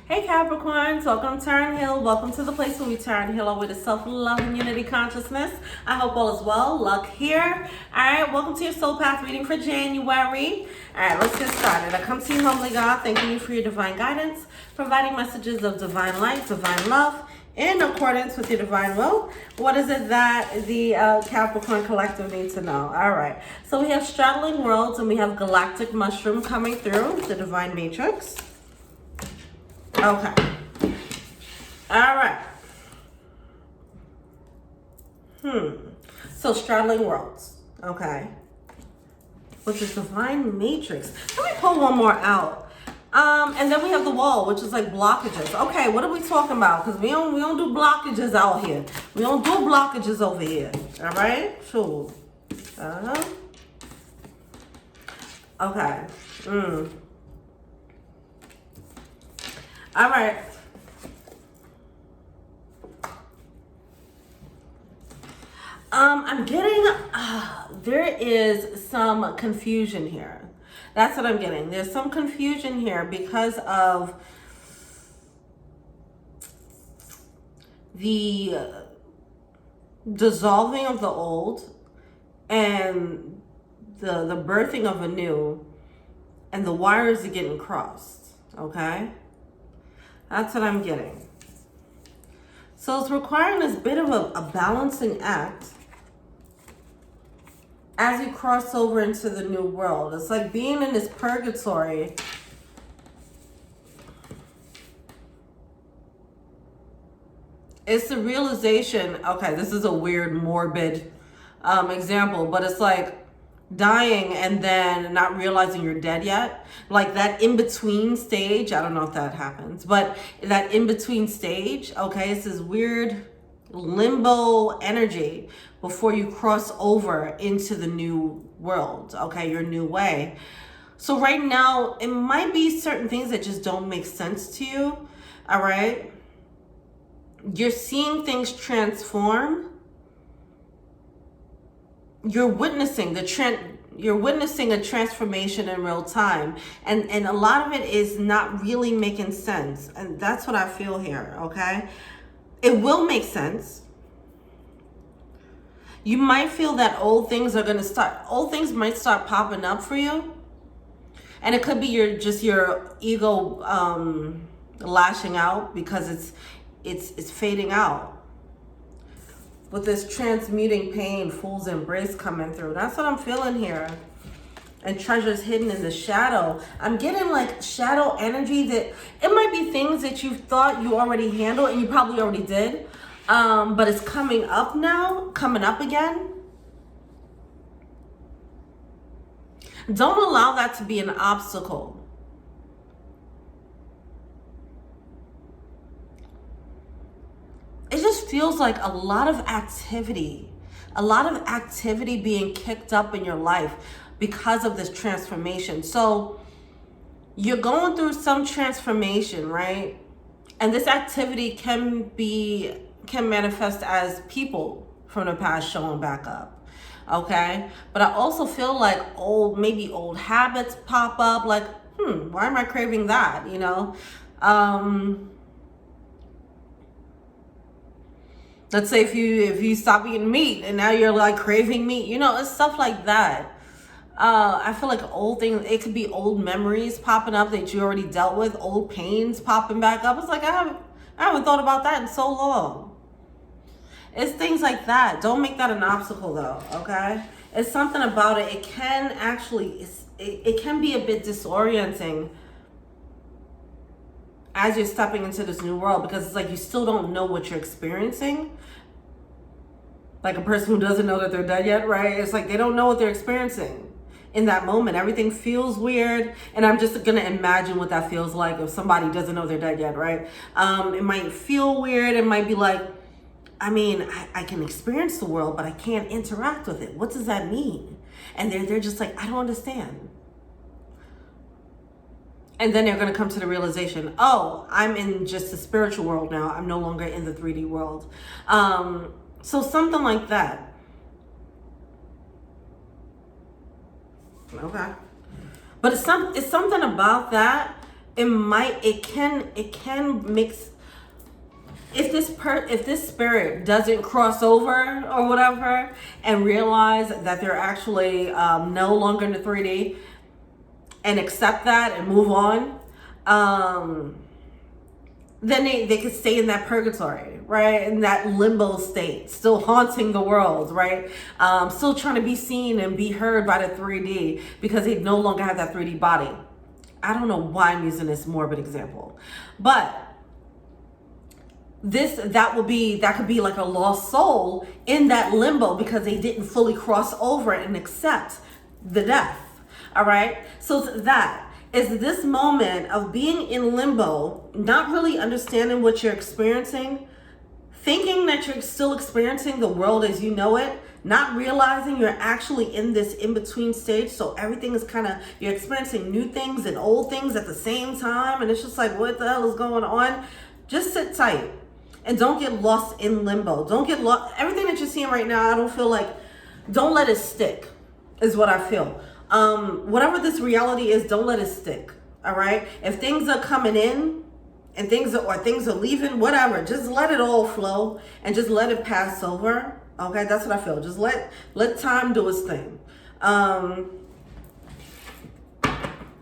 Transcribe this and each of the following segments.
Hey Capricorns, welcome to Turn Hill. Welcome to the place where we turn hill over to self-love and unity consciousness. I hope all is well. Luck here. Alright, welcome to your soul path reading for January. Alright, let's get started. I come to you humbly, God, thanking you for your divine guidance, providing messages of divine light, divine love, in accordance with your divine will. What is it that the Capricorn collective needs to know? Alright, so we have straddling worlds and we have galactic mushroom coming through, the divine matrix. Okay. All right. So straddling worlds. Okay. Which is divine matrix. Let me pull one more out. And then we have the wall, which is like blockages. Okay, what are we talking about? Because we don't do blockages out here. We don't do blockages over here. All right. Sure. Okay. All right. I'm getting, there is some confusion here. That's what I'm getting. There's some confusion here because of the dissolving of the old and the birthing of a new, and the wires are getting crossed, okay? That's what I'm getting. So it's requiring this bit of a balancing act as you cross over into the new world. It's like being in this purgatory. It's the realization, okay, this is a weird, morbid example, but it's like dying and then not realizing you're dead yet. Like that in-between stage, I don't know if that happens, but that in-between stage, okay, it's this weird limbo energy before you cross over into the new world, okay, your new way. So right now, it might be certain things that just don't make sense to you, all right? You're seeing things transform. You're witnessing a transformation in real time, and a lot of it is not really making sense, and that's what I feel here. Okay, it will make sense. You might feel that old things might start popping up for you, and it could be your ego lashing out because it's fading out. With this transmuting pain, fool's embrace coming through. That's what I'm feeling here. And treasures hidden in the shadow. I'm getting like shadow energy that it might be things that you thought you already handled and you probably already did. But it's coming up now, coming up again. Don't allow that to be an obstacle. It just feels like a lot of activity being kicked up in your life because of this transformation. So you're going through some transformation, right? And this activity can manifest as people from the past showing back up, okay? But I also feel like maybe old habits pop up, like, why am I craving that, you know? Let's say if you stop eating meat and now you're like craving meat, you know, it's stuff like that. I feel like old things, it could be old memories popping up that you already dealt with, old pains popping back up. It's like, I haven't thought about that in so long. It's things like that. Don't make that an obstacle though, okay? It's something about it. It can actually, it can be a bit disorienting as you're stepping into this new world, because it's like you still don't know what you're experiencing. Like a person who doesn't know that they're dead yet, right? It's like they don't know what they're experiencing in that moment. Everything feels weird, and I'm just gonna imagine what that feels like if somebody doesn't know they're dead yet, right? It might feel weird. It might be like, I mean, I can experience the world, but I can't interact with it. What does that mean? And they're just like, I don't understand. And then they're going to come to the realization, oh, I'm in just the spiritual world now. I'm no longer in the 3D world. So something like that. Okay. But it's something about that it can mix. If this spirit doesn't cross over or whatever and realize that they're actually no longer in the 3D and accept that and move on, then they could stay in that purgatory, right? In that limbo state, still haunting the world, right? Still trying to be seen and be heard by the 3D because they no longer have that 3D body. I don't know why I'm using this morbid example, but that could be like a lost soul in that limbo because they didn't fully cross over and accept the death. All right. So that is this moment of being in limbo, not really understanding what you're experiencing, thinking that you're still experiencing the world as you know it, not realizing you're actually in this in-between stage. So everything is you're experiencing new things and old things at the same time. And it's just like, what the hell is going on? Just sit tight and don't get lost in limbo. Don't get lost. Everything that you're seeing right now, don't let it stick is what I feel. Whatever this reality is, don't let it stick. All right. If things are coming in and things are leaving, whatever, just let it all flow and just let it pass over. Okay. That's what I feel. Just let time do its thing.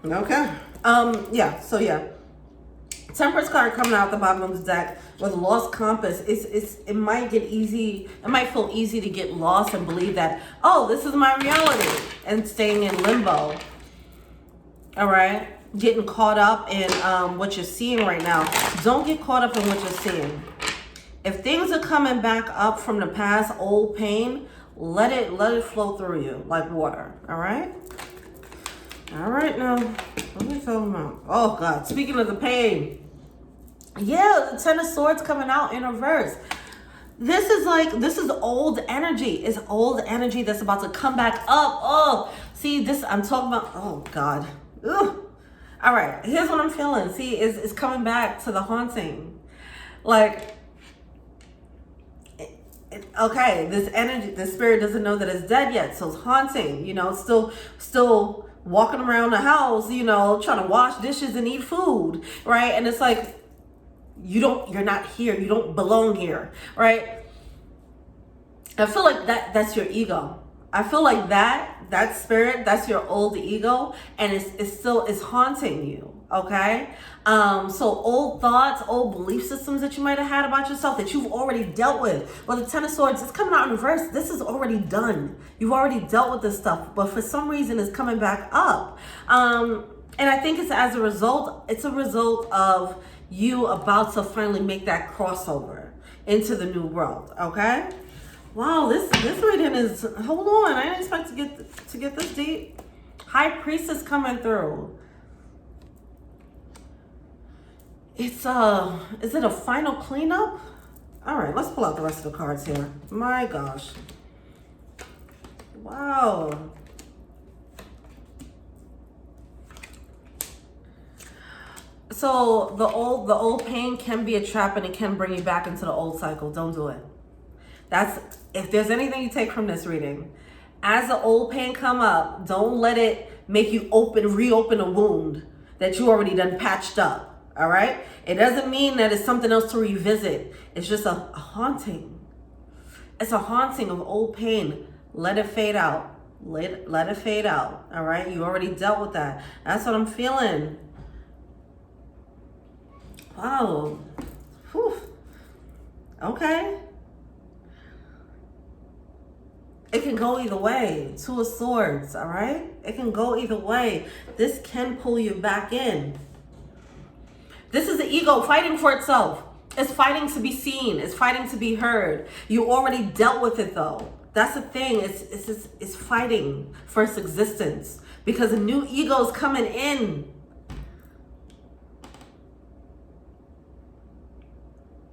Okay. Yeah. So yeah. Temperance card coming out the bottom of the deck with lost compass. It might feel easy to get lost and believe that, oh, this is my reality, and staying in limbo. All right, getting caught up in what you're seeing right now. Don't get caught up in what you're seeing. If things are coming back up from the past, old pain, let it flow through you like water. All right. All right, now what are we talking about? Oh God, speaking of the pain. Yeah, the Ten of Swords coming out in reverse. This is old energy. It's old energy that's about to come back up. Oh, see this, I'm talking about, oh God. Ugh. All right, here's what I'm feeling. See, it's coming back to the haunting. Okay, this energy, the spirit doesn't know that it's dead yet. So it's haunting, still walking around the house, trying to wash dishes and eat food, right? And it's like, you're not here. You don't belong here, right? I feel like that's your ego. I feel like that spirit, that's your old ego, and it's haunting you. Okay. So old thoughts, old belief systems that you might have had about yourself that you've already dealt with. Well, the Ten of Swords is coming out in reverse. This is already done. You've already dealt with this stuff, but for some reason it's coming back up. And I think it's a result of you about to finally make that crossover into the new world. Okay. Wow, this reading is, hold on, I didn't expect to get this deep. High Priestess coming through. Is it a final cleanup? All right, let's pull out the rest of the cards here. My gosh. Wow. So the old pain can be a trap and it can bring you back into the old cycle. Don't do it. If there's anything you take from this reading, as the old pain come up, don't let it make you reopen a wound that you already done patched up. All right. It doesn't mean that it's something else to revisit. It's just a haunting. It's a haunting of old pain. Let it fade out. Let it fade out. All right. You already dealt with that. That's what I'm feeling. Wow. Whew. Okay. It can go either way. Two of Swords, all right? It can go either way. This can pull you back in. This is the ego fighting for itself. It's fighting to be seen. It's fighting to be heard. You already dealt with it though. That's the thing. It's fighting for its existence because a new ego is coming in.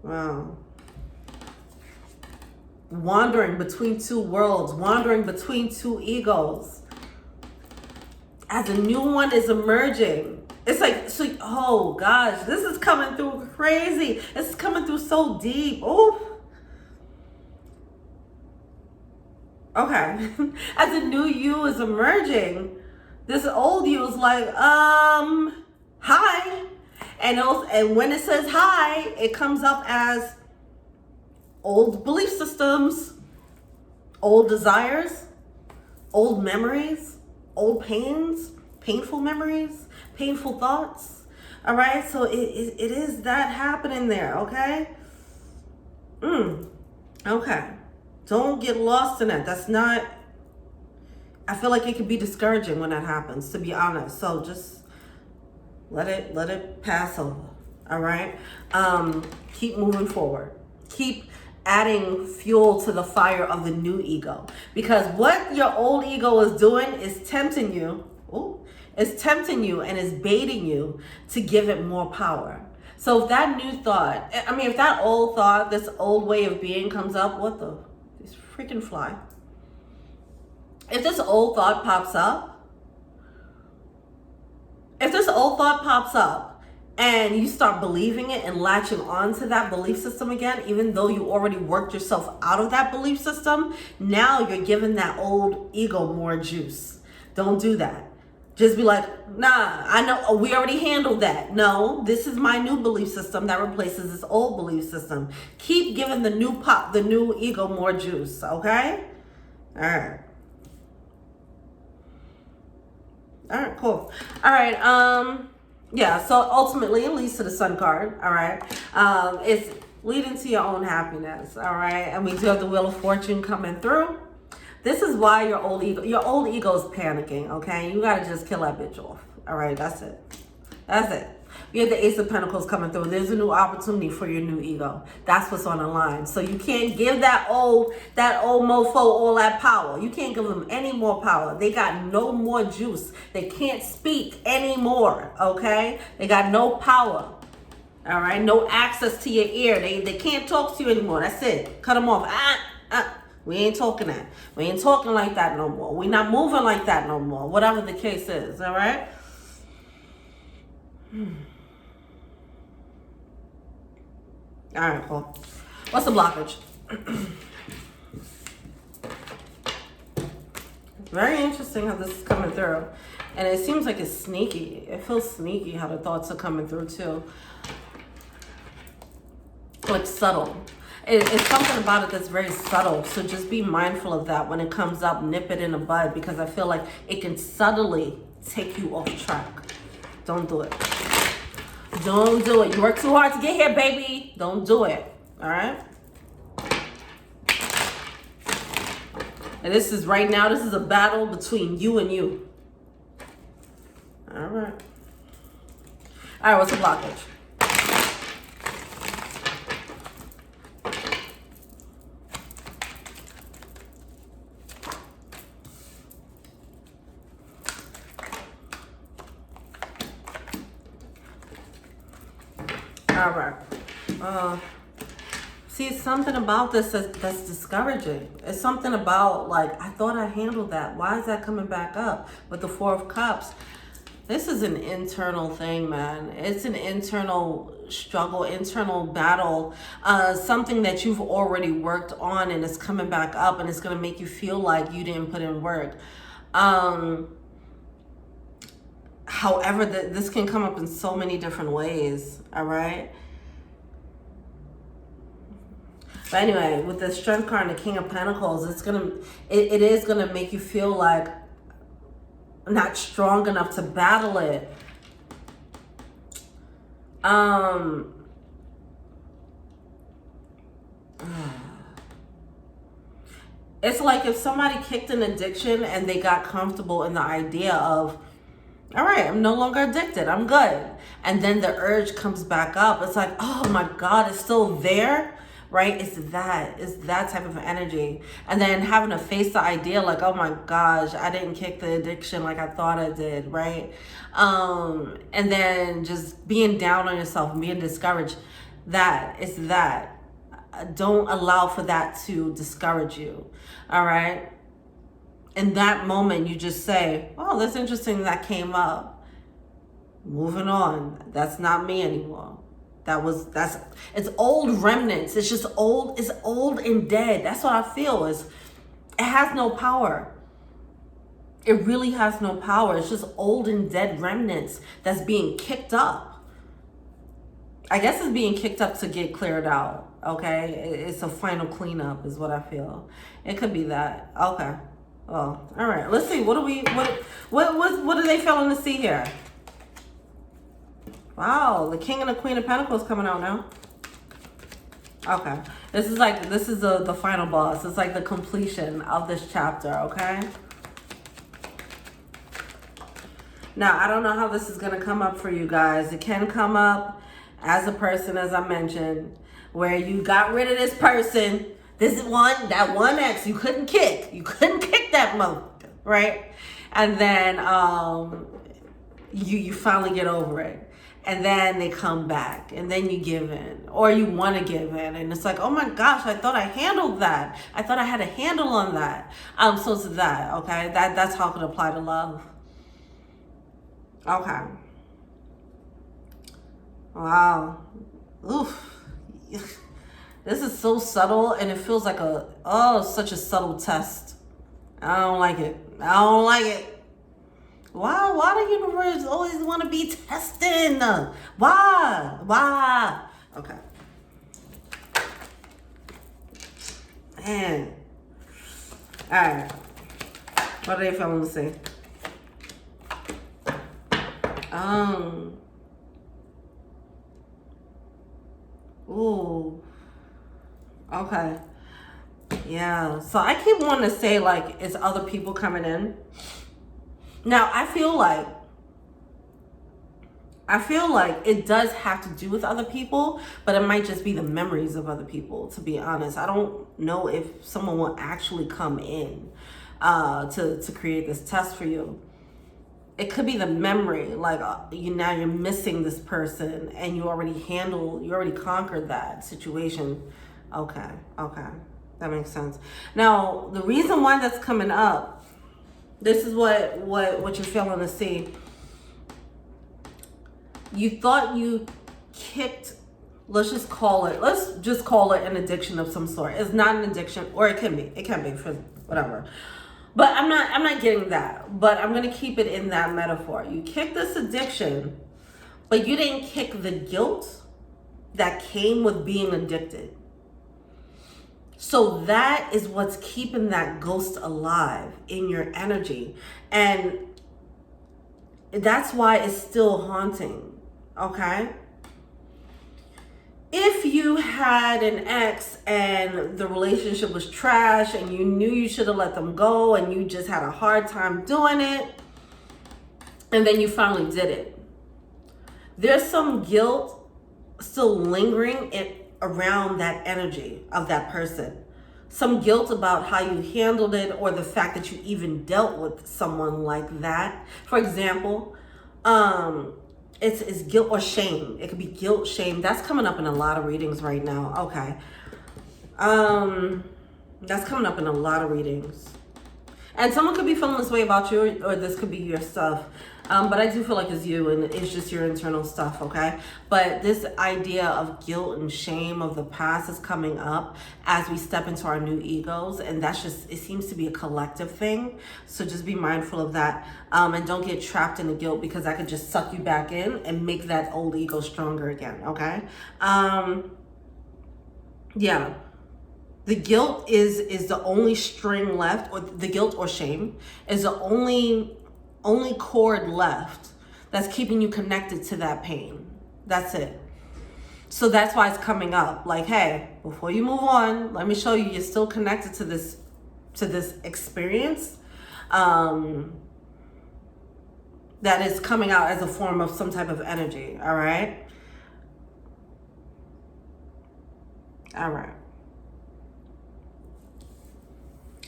Wow. Wandering between two worlds, wandering between two egos. As a new one is emerging. It's like, oh gosh, this is coming through crazy. This is coming through so deep. Oh. Okay. As a new you is emerging, this old you is like, hi. And when it says hi, it comes up as old belief systems, old desires, old memories, old pains, painful memories, painful thoughts. All right, so it is that happening there, okay? Okay. Don't get lost in it. That's not, I feel like it can be discouraging when that happens, to be honest. So just let it pass over. All right? Keep moving forward. Keep adding fuel to the fire of the new ego. Because what your old ego is doing is tempting you. It's tempting you and is baiting you to give it more power. So if that new thought, if that old thought, this old way of being comes up, this freaking fly. If this old thought pops up, and you start believing it and latching on to that belief system again, even though you already worked yourself out of that belief system, now you're giving that old ego more juice. Don't do that. Just be like, nah, I know, we already handled that. No, this is my new belief system that replaces this old belief system. Keep giving the new ego more juice, okay? All right. All right, cool. All right, yeah, so ultimately it leads to the Sun card, all right? It's leading to your own happiness, all right? And we do have the Wheel of Fortune coming through. This is why your old ego is panicking, okay? You gotta just kill that bitch off, all right? That's it. You have the Ace of Pentacles coming through. There's a new opportunity for your new ego. That's what's on the line. So you can't give that old mofo all that power. You can't give them any more power. They got no more juice. They can't speak anymore, okay? They got no power, all right? No access to your ear. They can't talk to you anymore. That's it. Cut them off. We ain't talking that. We ain't talking like that no more. We're not moving like that no more. Whatever the case is, all right? All right, cool. What's the blockage? Very interesting how this is coming through. And it seems like it's sneaky. It feels sneaky how the thoughts are coming through too. Like subtle. It's something about it that's very subtle. So just be mindful of that when it comes up. Nip it in the bud, because I feel like it can subtly take you off track. Don't do it. Don't do it. You work too hard to get here, baby. Don't do it. All right? And this is right now, this is a battle between you and you. All right. All right, what's the blockage? All right. See, it's something about this that's discouraging. It's something about, like, I thought I handled that. Why is that coming back up with the Four of Cups? This is an internal thing, man. It's an internal struggle, internal battle, something that you've already worked on, and it's coming back up, and it's going to make you feel like you didn't put in work. However, this can come up in so many different ways, all right? But anyway, with the Strength card and the King of Pentacles, it is gonna make you feel like not strong enough to battle it. It's like if somebody kicked an addiction and they got comfortable in the idea of, all right, I'm no longer addicted, I'm good. And then the urge comes back up. It's like, oh my God, it's still there, right? It's that type of energy. And then having to face the idea like, oh my gosh, I didn't kick the addiction like I thought I did, right? And then just being down on yourself, being discouraged. It's that. Don't allow for that to discourage you, all right? In that moment, you just say, oh, that's interesting that came up. Moving on. That's not me anymore. It's old remnants. It's just old. It's old and dead. That's what I feel is it has no power. It really has no power. It's just old and dead remnants that's being kicked up. I guess it's being kicked up to get cleared out. Okay, it's a final cleanup is what I feel. It could be that. Okay. Well, all right. Let's see. What are they feeling to see here? Wow, the King and the Queen of Pentacles coming out now. Okay, this is the final boss. It's like the completion of this chapter. Okay. Now, I don't know how this is going to come up for you guys. It can come up as a person, as I mentioned, where you got rid of this person. This is that one ex you couldn't kick. You couldn't kick that motherfucker, right? And then you finally get over it. And then they come back. And then you give in. Or you want to give in. And it's like, oh my gosh, I thought I handled that. I thought I had a handle on that. So it's that, okay? That's how it could apply to love. Okay. Wow. Oof. This is so subtle, and it feels like such a subtle test. I don't like it. I don't like it. Why the universe always want to be testing? Why? Okay. Man. All right. What are they feeling to say? Ooh. Okay. Yeah. So I keep wanting to say, like, it's other people coming in. Now, I feel like it does have to do with other people, but it might just be the memories of other people, to be honest. I don't know if someone will actually come in to create this test for you. It could be the memory, like now you're missing this person and you already conquered that situation. Okay, that makes sense. Now, the reason why that's coming up, this is what you're feeling to see. You thought you kicked, let's just call it an addiction of some sort. It's not an addiction, or it can be for whatever. But I'm not getting that. But I'm going to keep it in that metaphor. You kicked this addiction, but you didn't kick the guilt that came with being addicted. So that is what's keeping that ghost alive in your energy. And that's why it's still haunting. Okay? If you had an ex and the relationship was trash and you knew you should have let them go and you just had a hard time doing it, and then you finally did it, there's some guilt still lingering around that energy of that person. Some guilt about how you handled it, or the fact that you even dealt with someone like that. For example, it's guilt or shame. It could be guilt, shame. That's coming up in a lot of readings right now. Okay. That's coming up in a lot of readings. And someone could be feeling this way about you, or this could be your stuff. But I do feel like it's you, and it's just your internal stuff, okay? But this idea of guilt and shame of the past is coming up as we step into our new egos, and it seems to be a collective thing. So just be mindful of that, and don't get trapped in the guilt, because that could just suck you back in and make that old ego stronger again, okay? Yeah. The guilt is the only string left, or the guilt or shame is the only cord left that's keeping you connected to that pain. That's it. So that's why it's coming up. Like, hey, before you move on, let me show you you're still connected to this experience that is coming out as a form of some type of energy. All right.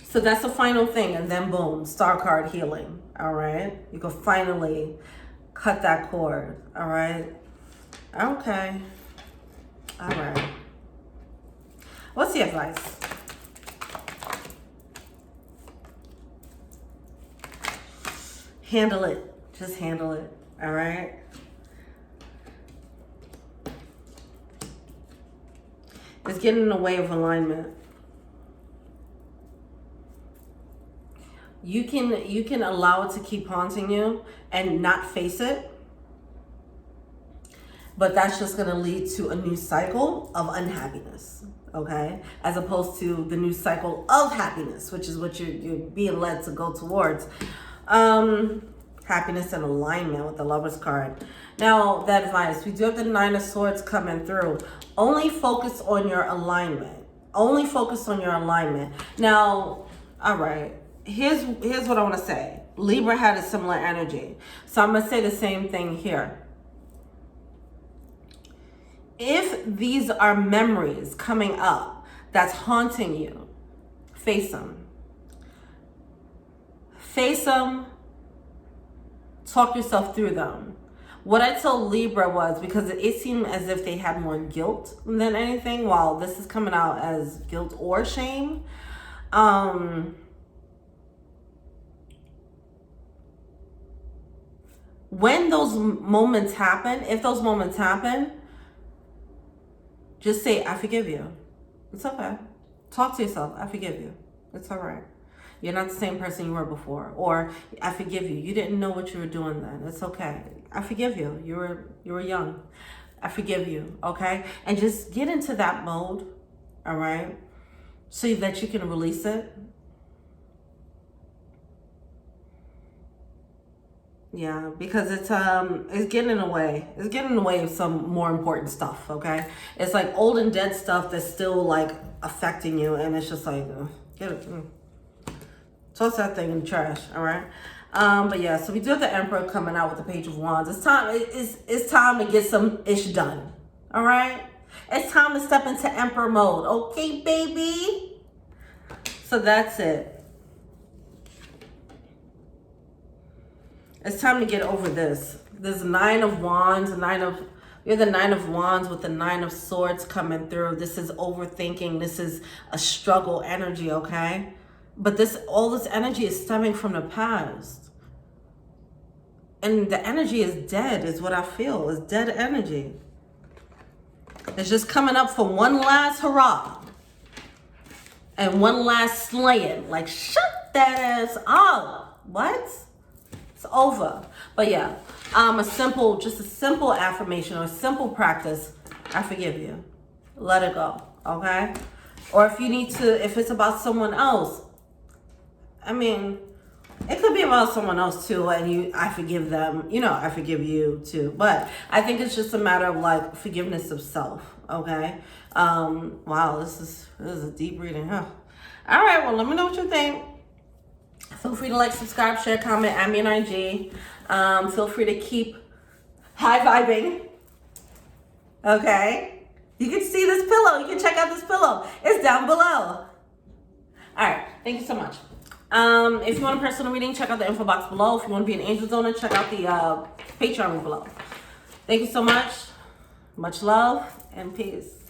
So that's the final thing, and then boom, star card healing. All right, you can finally cut that cord. All right. Okay. All right. What's the advice? Handle it. Just handle it. All right. It's getting in the way of alignment. You can allow it to keep haunting you and not face it. but that's just going to lead to a new cycle of unhappiness, okay? As opposed to the new cycle of happiness, which is what you're being led to go towards. Happiness and alignment with the Lover's card. Now, the advice, we do have the Nine of Swords coming through. Only focus on your alignment. Only focus on your alignment. Now, all right, here's what I want to say. Libra had a similar energy. So I'm going to say the same thing here. If these are memories coming up that's haunting you, face them. Face them. Talk yourself through them. What I told Libra was, because it seemed as if they had more guilt than anything, while this is coming out as guilt or shame. When those moments happen, if those moments happen, just say, I forgive you. It's okay. Talk to yourself. I forgive you. It's all right. You're not the same person you were before. Or, I forgive you. You didn't know what you were doing then. It's okay. I forgive you. You were young. I forgive you. Okay? And just get into that mode. All right? So that you can release it. Yeah, because it's getting in the way. It's getting in the way of some more important stuff, okay? It's like old and dead stuff that's still like affecting you, and it's just like, get it. Toss that thing in the trash, all right? But yeah, so we do have the Emperor coming out with the Page of Wands. It's time to get some ish done, all right? It's time to step into Emperor mode, okay, baby? So that's it. It's time to get over this. There's Nine of Wands, you're the Nine of Wands with the Nine of Swords coming through. This is overthinking. This is a struggle energy, okay? But all this energy is stemming from the past. And the energy is dead, is what I feel. It's dead energy. It's just coming up for one last hurrah. And one last slaying. Like, shut that ass up. What? Over. But yeah, just a simple affirmation or a simple practice. I forgive you. Let it go. Okay? Or if it's about someone else, I mean, it could be about someone else too, and I forgive them, I forgive you too. But I think it's just a matter of like forgiveness of self. Okay? Wow, this is a deep reading, huh? All right, well, let me know what you think. Feel free to like, subscribe, share, comment, add me on IG. Feel free to keep high vibing. Okay? You can see this pillow. You can check out this pillow. It's down below. All right. Thank you so much. If you want a personal reading, check out the info box below. If you want to be an angel donor, check out the Patreon link below. Thank you so much. Much love and peace.